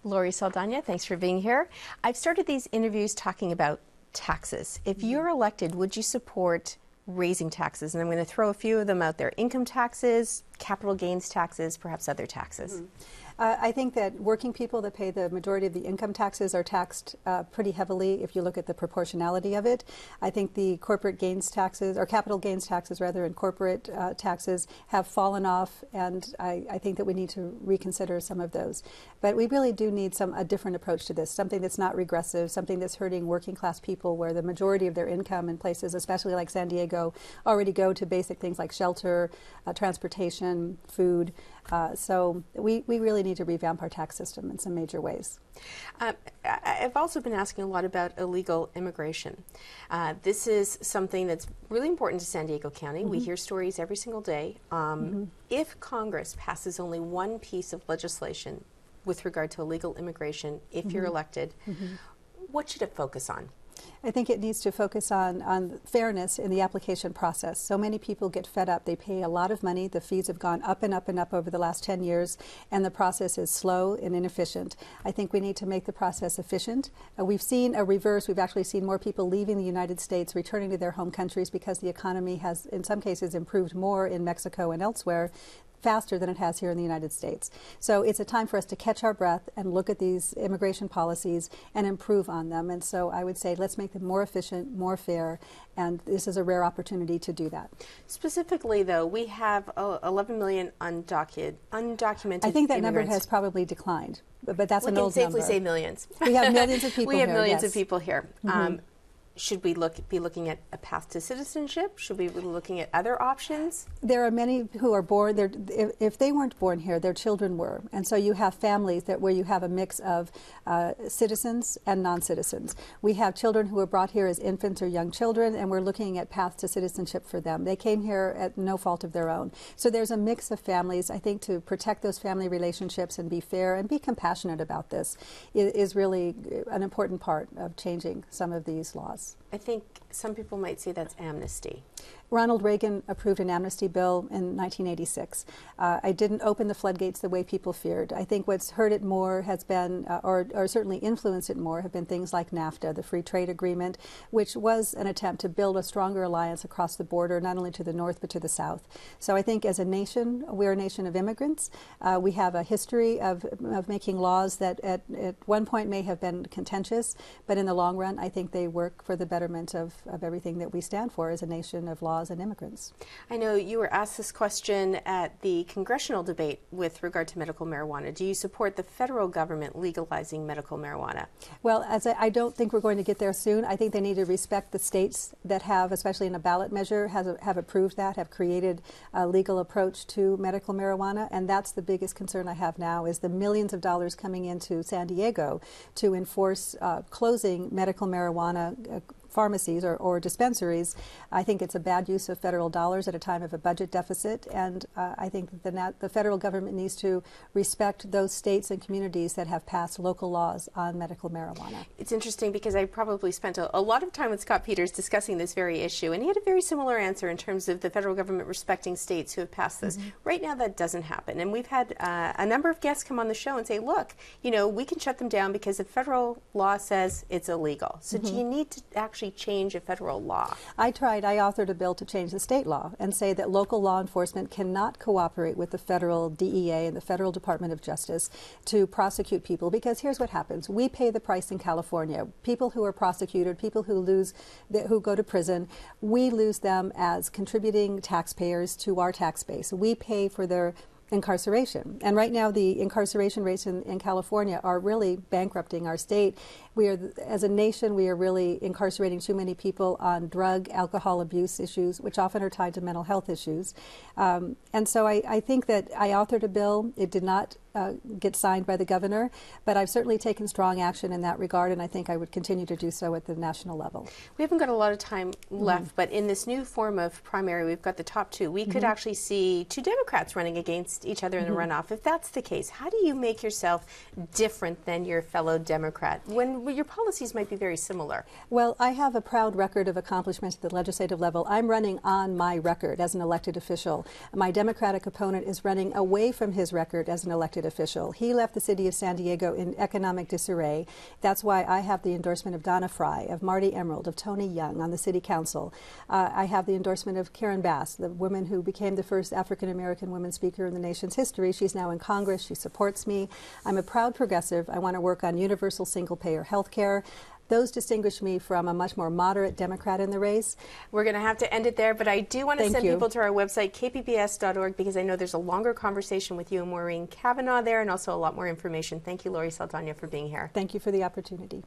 Lori Saldaña, thanks for being here. I've started these interviews talking about taxes. If you're elected, would you support raising taxes? And I'm going to throw a few of them out there. Income taxes, capital gains taxes, perhaps other taxes. I think that working people that pay the majority of the income taxes are taxed pretty heavily if you look at the proportionality of it. I think the corporate gains taxes, or capital gains taxes rather, and corporate taxes have fallen off, and I think that we need to reconsider some of those. But we really do need a different approach to this, something that's not regressive, something that's hurting working class people where the majority of their income in places, especially like San Diego, already go to basic things like shelter, transportation, food. So we really need to revamp our tax system in some major ways. I've also been asking a lot about illegal immigration. This is something that's really important to San Diego County. We hear stories every single day. If Congress passes only one piece of legislation with regard to illegal immigration, if you're elected, what should it focus on? I think it needs to focus on fairness in the application process. So many people get fed up. They pay a lot of money. The fees have gone up and up and up over the last 10 years, and the process is slow and inefficient. I think we need to make the process efficient. We've seen a reverse. We've actually seen more people leaving the United States, returning to their home countries because the economy has, in some cases, improved more in Mexico and elsewhere faster than it has here in the United States. So it's a time for us to catch our breath and look at these immigration policies and improve on them. And so I would say let's make them more efficient, more fair, and this is a rare opportunity to do that. Specifically, though, we have 11 million undocumented I think that immigrants. Number has probably declined, but that's an old number. number. We can safely say millions. We have millions of people we have here, millions yes. of people here. Should we be looking at a path to citizenship? Should we be looking at other options? There are many who are born, if they weren't born here, their children were. And so you have families where you have a mix of citizens and non-citizens. We have children who were brought here as infants or young children, and we're looking at paths to citizenship for them. They came here at no fault of their own. So there's a mix of families. I think to protect those family relationships and be fair and be compassionate about this is really an important part of changing some of these laws. I think some people might say that's amnesty. Ronald Reagan approved an amnesty bill in 1986. I didn't open the floodgates the way people feared. I think what's hurt it more has been, or certainly influenced it more, have been things like NAFTA, the free trade agreement, which was an attempt to build a stronger alliance across the border, not only to the north but to the south. So I think as a nation, we're a nation of immigrants. We have a history of making laws that at one point may have been contentious, but in the long run, I think they work for the betterment of everything that we stand for as a nation of laws and immigrants. I know you were asked this question at the congressional debate with regard to medical marijuana. Do you support the federal government legalizing medical marijuana? Well, I don't think we're going to get there soon. I think they need to respect the states that have, especially in a ballot measure, have approved that, have created a legal approach to medical marijuana, and that's the biggest concern I have now is the millions of dollars coming into San Diego to enforce closing medical marijuana pharmacies or dispensaries. I think it's a bad use of federal dollars at a time of a budget deficit, and I think that the federal government needs to respect those states and communities that have passed local laws on medical marijuana. It's interesting because I probably spent a lot of time with Scott Peters discussing this very issue, and he had a very similar answer in terms of the federal government respecting states who have passed this. Right now that doesn't happen, and we've had a number of guests come on the show and say, look, you know, we can shut them down because the federal law says it's illegal. So do you need to actually change a federal law? I authored a bill to change the state law and say that local law enforcement cannot cooperate with the federal DEA and the federal Department of Justice to prosecute people, because here's what happens. We pay the price in California. People who are prosecuted, people who go to prison, we lose them as contributing taxpayers to our tax base. We pay for their incarceration. And right now the incarceration rates in California are really bankrupting our state. As a nation, we are really incarcerating too many people on drug, alcohol abuse issues, which often are tied to mental health issues. And so I think that I authored a bill. It did not get signed by the governor, but I've certainly taken strong action in that regard, and I think I would continue to do so at the national level. We haven't got a lot of time left, but in this new form of primary, we've got the top two. We could actually see two Democrats running against each other in the runoff. If that's the case, how do you make yourself different than your fellow Democrat when your policies might be very similar? Well, I have a proud record of accomplishments at the legislative level. I'm running on my record as an elected official. My Democratic opponent is running away from his record as an elected elected official. He left the city of San Diego in economic disarray. That's why I have the endorsement of Donna Fry, of Marty Emerald, of Tony Young on the city council. I have the endorsement of Karen Bass, the woman who became the first African-American woman speaker in the nation's history. She's now in Congress. She supports me. I'm a proud progressive. I want to work on universal single-payer health care. Those distinguish me from a much more moderate Democrat in the race. We're going to have to end it there, but I do want to send people to our website, kpbs.org, because I know there's a longer conversation with you and Maureen Kavanaugh there, and also a lot more information. Thank you, Lori Saldaña, for being here. Thank you for the opportunity.